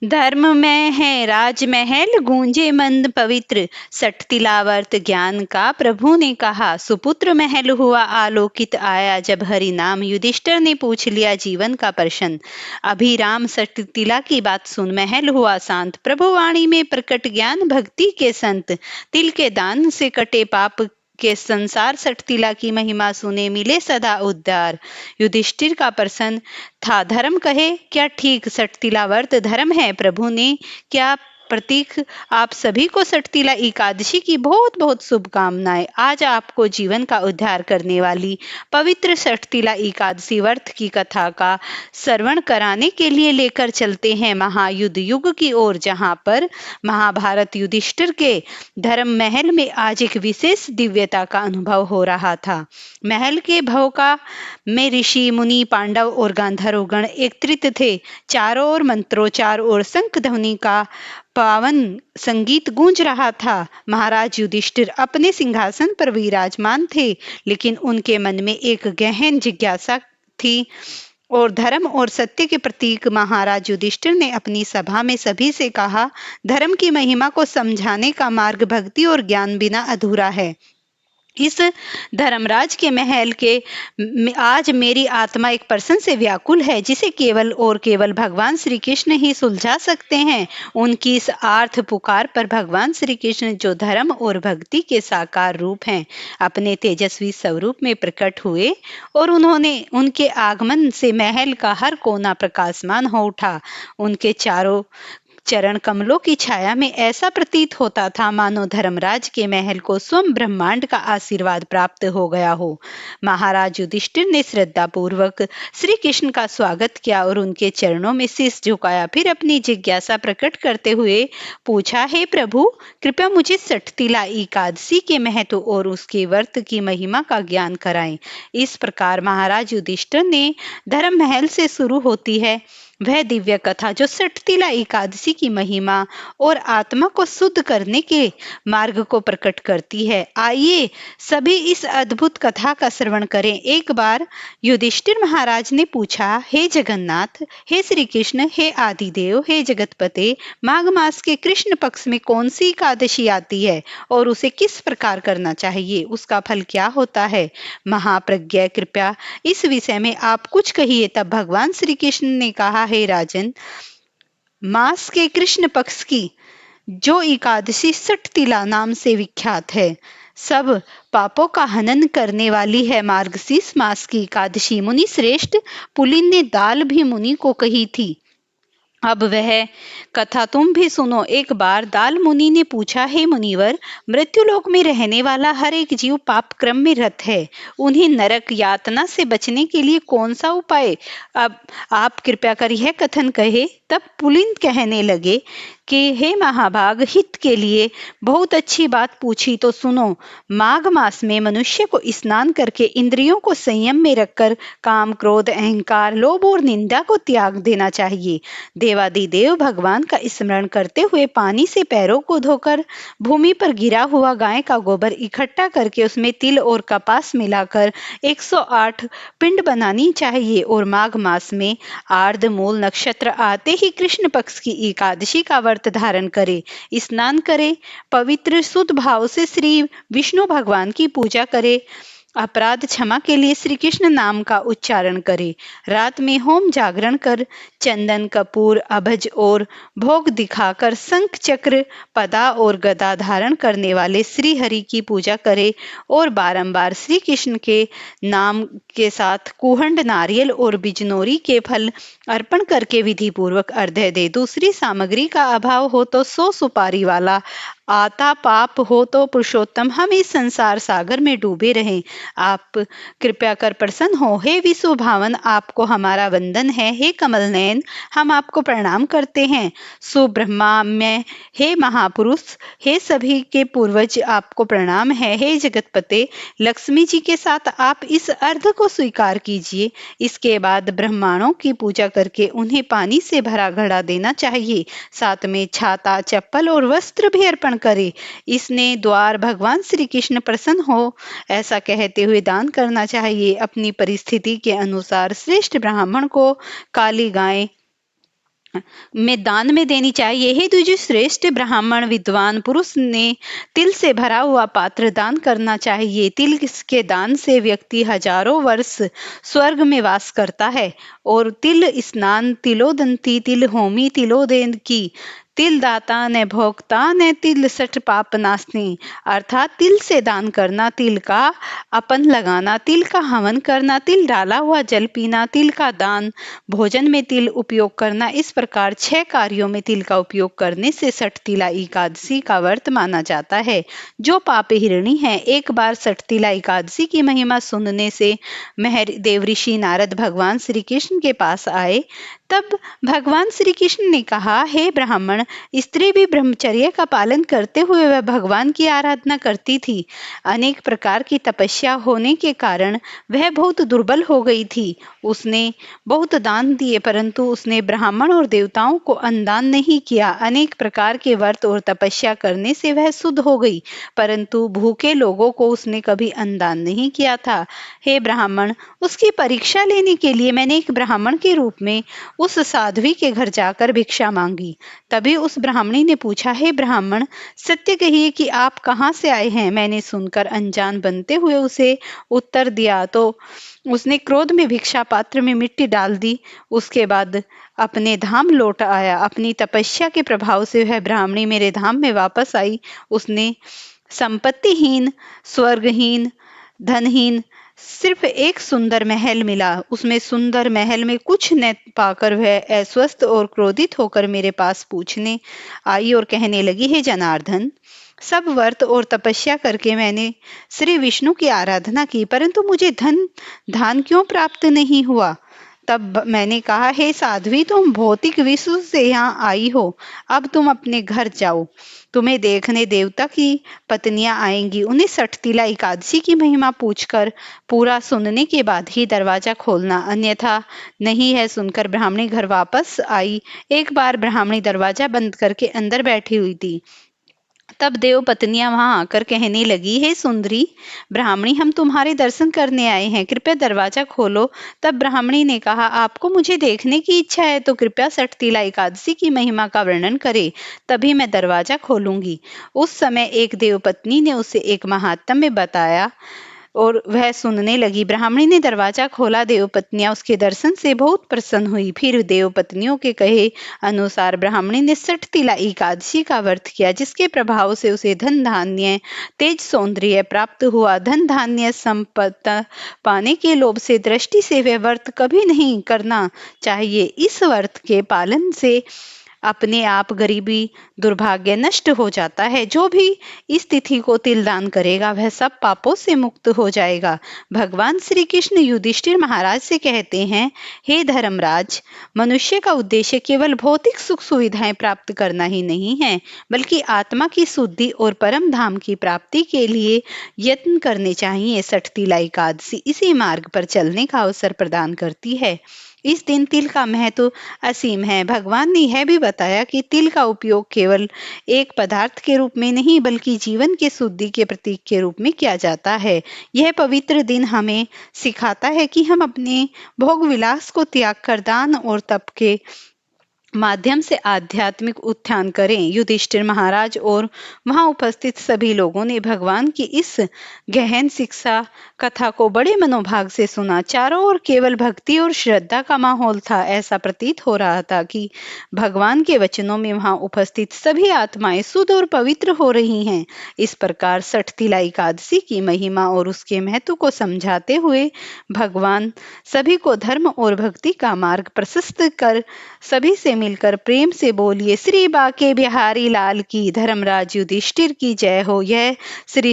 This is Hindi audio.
धर्म में है राजमहल, गूंजे मंद पवित्र, सठ तिलावर्त ज्ञान का। प्रभु ने कहा, सुपुत्र महल हुआ आलोकित, आया जब हरि नाम। युधिष्ठिर ने पूछ लिया जीवन का प्रश्न, अभी राम सठ तिला की बात सुन। महल हुआ शांत, प्रभु वाणी में प्रकट ज्ञान भक्ति के संत। तिल के दान से कटे पाप के संसार, सठ तिला की महिमा सुने मिले सदा उद्धार। युधिष्ठिर का प्रश्न था, धर्म कहे क्या ठीक, सठ तिलावर्त धर्म है। प्रभु ने क्या प्रतीक। आप सभी को सठ तिला एकादशी की बहुत बहुत शुभकामनाएं। आज आपको जीवन का उद्धार करने वाली पवित्र सठ तिला एकादशी व्रत की कथा का श्रवण कराने के लिए लेकर चलते हैं महायुद्ध युग की ओर, जहां पर महाभारत युधिष्ठिर के धर्म महल में आज एक विशेष दिव्यता का अनुभव हो रहा था। महल के भवका में ऋषि मुनि पांडव और गांधर्वगण एकत्रित थे। चारों ओर मंत्रोच्चार और शंख ध्वनि का पावन संगीत गूंज रहा था। महाराज युधिष्ठिर अपने सिंहासन पर विराजमान थे, लेकिन उनके मन में एक गहन जिज्ञासा थी और धर्म और सत्य के प्रतीक महाराज युधिष्ठिर ने अपनी सभा में सभी से कहा, धर्म की महिमा को समझाने का मार्ग भक्ति और ज्ञान बिना अधूरा है। इस धर्मराज के महल के आज मेरी आत्मा एक प्रश्न से व्याकुल है, जिसे केवल और केवल भगवान श्री कृष्ण ही सुलझा सकते हैं। उनकी इस आर्थ पुकार पर भगवान श्री कृष्ण, जो धर्म और भक्ति के साकार रूप हैं, अपने तेजस्वी स्वरूप में प्रकट हुए और उनके आगमन से महल का हर कोना प्रकाशमान हो उठा। उनके चारों चरण कमलों की छाया में ऐसा प्रतीत होता था मानो धर्मराज के महल को स्वयं ब्रह्मांड का आशीर्वाद प्राप्त हो गया हो। महाराज युधिष्ठिर ने श्रद्धा पूर्वक श्री कृष्ण का स्वागत किया और उनके चरणों में शीश झुकाया। फिर अपनी जिज्ञासा प्रकट करते हुए पूछा, हे प्रभु, कृपया मुझे सठ तिला एकादशी के महत्व और उसके व्रत की महिमा का ज्ञान कराएं। इस प्रकार महाराज युधिष्ठिर ने धर्म महल से शुरू होती है वह दिव्य कथा, जो सठ तिला एकादशी की महिमा और आत्मा को शुद्ध करने के मार्ग को प्रकट करती है। आइए सभी इस अद्भुत कथा का श्रवण करें। एक बार युधिष्ठिर महाराज ने पूछा, हे जगन्नाथ, हे श्री कृष्ण, हे आदिदेव, हे जगतपते, माघ मास के कृष्ण पक्ष में कौन सी एकादशी आती है और उसे किस प्रकार करना चाहिए, उसका फल क्या होता है। महाप्रज्ञ, कृपया इस विषय में आप कुछ कहिए। तब भगवान श्री कृष्ण ने कहा, हे राजन, मास के कृष्ण पक्ष की जो एकादशी सठ तिला नाम से विख्यात है, सब पापों का हनन करने वाली है। मार्गशीर्ष मास की एकादशी मुनि श्रेष्ठ पुलिन ने दाल भी मुनि को कही थी। अब वह कथा तुम भी सुनो। एक बार दाल मुनि ने पूछा, हे मुनिवर, मृत्युलोक में रहने वाला हर एक जीव पाप क्रम में रत है। उन्हें नरक यातना से बचने के लिए कौन सा उपाय, अब आप कृपया कर यह कथन कहे। तब पुलिन कहने लगे कि हे महाभाग, हित के लिए बहुत अच्छी बात पूछी, तो सुनो। माघ मास में मनुष्य को स्नान करके इंद्रियों को संयम में रखकर काम, क्रोध, अहंकार, लोभ और निंदा को त्याग देना चाहिए। देवादिदेव भगवान का स्मरण करते हुए पानी से पैरों को धोकर भूमि पर गिरा हुआ गाय का गोबर इकट्ठा करके उसमें तिल और कपास मिलाकर 108 पिंड बनानी चाहिए। और माघ मास में आर्द्र मूल नक्षत्र आते ही कृष्ण पक्ष की एकादशी का व्रत धारण करे, स्नान करे, पवित्र शुद्ध भाव से श्री विष्णु भगवान की पूजा करे, अपराध क्षमा के लिए श्री कृष्ण नाम का उच्चारण करे, रात में होम जागरण कर चंदन, कपूर, अभज और भोग दिखाकर शंख, चक्र, पदा और गदा धारण करने वाले श्री हरि की पूजा करे और बारंबार श्री कृष्ण के नाम के साथ कुहंड, नारियल और बिजनौरी के फल अर्पण करके विधि पूर्वक अर्घ्य दे। दूसरी सामग्री का अभाव हो तो 100 सुपारी वाला आता, पाप हो तो पुरुषोत्तम हम इस संसार सागर में डूबे रहें। आप कृपया कर प्रसन्न हो। हे विश्व भावन, आपको हमारा वंदन है। हे कमल नयन, हम आपको प्रणाम करते हैं। सुब्रह्मण्य, हे महापुरुष, हे सभी के पूर्वज, आपको प्रणाम है। हे जगतपते, लक्ष्मी जी के साथ आप इस अर्घ को स्वीकार कीजिए। इसके बाद ब्राह्मणों की पूजा करके उन्हें पानी से भरा घड़ा देना चाहिए। साथ में छाता, चप्पल और वस्त्र भी अर्पण करे। इसने द्वार भगवान श्री कृष्ण प्रसन्न हो ऐसा कहते हुए दान करना चाहिए। अपनी परिस्थिति के अनुसार श्रेष्ठ ब्राह्मण को काली गाय, में दान में देनी चाहिए। हे द्विज श्रेष्ठ ब्राह्मण विद्वान पुरुष ने तिल से भरा हुआ पात्र दान करना चाहिए। तिल के दान से व्यक्ति हजारों वर्ष स्वर्ग में वास करता है। और तिल स्नान तिलोदंती तिल होमी तिलोदेन की तिल दाता न भोक्ता न तिल सठ पाप नासनी। अर्थात तिल से दान करना, तिल का अपन लगाना, तिल का हवन करना, तिल डाला हुआ जल पीना, तिल का दान, भोजन में तिल उपयोग करना, इस प्रकार 6 कार्यों में तिल का उपयोग करने से सठतिला एकादशी का व्रत माना जाता है। जो पापहिरणी है, एक बार सठतिला एकादशी की महिमा सुनने से देवऋषि नारद भगवान श्री कृष्ण के पास आए। तब भगवान श्री कृष्ण ने कहा, हे ब्राह्मण, स्त्री भी ब्रह्मचर्य का पालन करते हुए वह भगवान की आराधना करती थी। अनेक प्रकार की तपस्या होने के कारण वह बहुत दुर्बल हो गई थी। उसने बहुत दान दिए, परंतु उसने ब्राह्मण और देवताओं को अन्नदान नहीं किया। अनेक प्रकार के व्रत और तपस्या करने से वह शुद्ध हो गई, परंतु भूखे लोगों को उसने कभी अन्नदान नहीं किया था। हे ब्राह्मण, उसकी परीक्षा लेने के लिए मैंने एक ब्राह्मण के रूप में उस साध्वी के घर जाकर भिक्षा मांगी। तभी उस ब्राह्मणी ने पूछा, हे ब्राह्मण, सत्य कहिए कि आप कहाँ से आए हैं? मैंने सुनकर अनजान बनते हुए उसे उत्तर दिया तो उसने क्रोध में भिक्षा पात्र में मिट्टी डाल दी। उसके बाद अपने धाम लौट आया। अपनी तपस्या के प्रभाव से वह ब्राह्मणी मेरे धाम में वापस आई। उसने संपत्तिहीन, स्वर्गहीन, धनहीन सिर्फ एक सुंदर महल मिला। उसमें सुंदर महल में कुछ न पाकर वह अस्वस्थ और क्रोधित होकर मेरे पास पूछने आई और कहने लगी, हे जनार्दन, सब व्रत और तपस्या करके मैंने श्री विष्णु की आराधना की, परंतु मुझे धान क्यों प्राप्त नहीं हुआ? तब मैंने कहा, हे साध्वी, तुम भौतिक विश्व से यहाँ आई हो, अब तुम अपने घर जाओ। तुम्हें देखने देवता की पत्नियां आएंगी। उन्हें सठतिला एकादशी की महिमा पूछकर पूरा सुनने के बाद ही दरवाजा खोलना, अन्यथा नहीं है। सुनकर ब्राह्मणी घर वापस आई। एक बार ब्राह्मणी दरवाजा बंद करके अंदर बैठी हुई थी। तब देव पत्नियां वहां आकर कहने लगी, हे सुंदरी ब्राह्मणी, हम तुम्हारे दर्शन करने आए हैं, कृपया दरवाजा खोलो। तब ब्राह्मणी ने कहा, आपको मुझे देखने की इच्छा है तो कृपया सठतिला एकादशी की महिमा का वर्णन करे, तभी मैं दरवाजा खोलूंगी। उस समय एक देवपत्नी ने उसे एक महात्म्य बताया और वह सुनने लगी। ब्राह्मणी ने दरवाजा खोला। देवपत्नियां उसके दर्शन से बहुत प्रसन्न हुई। फिर देवपत्नियों के कहे अनुसार ब्राह्मणी ने सठतिला एकादशी का व्रत किया, जिसके प्रभाव से उसे धन धान्य तेज सौंदर्य प्राप्त हुआ। धन धान्य संपत्ति पाने के लोभ से दृष्टि से वह व्रत कभी नहीं करना चाहिए। इस व्रत के पालन से अपने आप गरीबी दुर्भाग्य नष्ट हो जाता है। जो भी इस तिथि को तिल दान करेगा वह सब पापों से मुक्त हो जाएगा। भगवान श्री कृष्ण युधिष्ठिर महाराज से कहते हैं, हे धर्मराज, मनुष्य का उद्देश्य केवल भौतिक सुख सुविधाएं प्राप्त करना ही नहीं है, बल्कि आत्मा की शुद्धि और परम धाम की प्राप्ति के लिए यत्न करने चाहिए। सठतिला एकादशी इसी मार्ग पर चलने का अवसर प्रदान करती है। इस दिन तिल का महत्व असीम है। भगवान ने यह भी बताया कि तिल का उपयोग केवल एक पदार्थ के रूप में नहीं, बल्कि जीवन के शुद्धि के प्रतीक के रूप में किया जाता है। यह पवित्र दिन हमें सिखाता है कि हम अपने भोग विलास को त्याग कर दान और तप के माध्यम से आध्यात्मिक उत्थान करें। युधिष्ठिर महाराज और वहां उपस्थित सभी लोगों ने भगवान की इस गहन शिक्षा कथा को बड़े मनोभाव से सुना। चारों ओर केवल भक्ति और श्रद्धा का माहौल था। ऐसा प्रतीत हो रहा था कि भगवान के वचनों में वहां उपस्थित सभी आत्माएं शुद्ध और पवित्र हो रही हैं। इस प्रकार सठतिला एकादशी की महिमा और उसके महत्व को समझाते हुए भगवान सभी को धर्म और भक्ति का मार्ग प्रशस्त कर सभी से मिलकर प्रेम से बोलिए, श्री बाके बिहारी लाल की, धर्मराज युधिष्ठिर की जय हो। यह श्री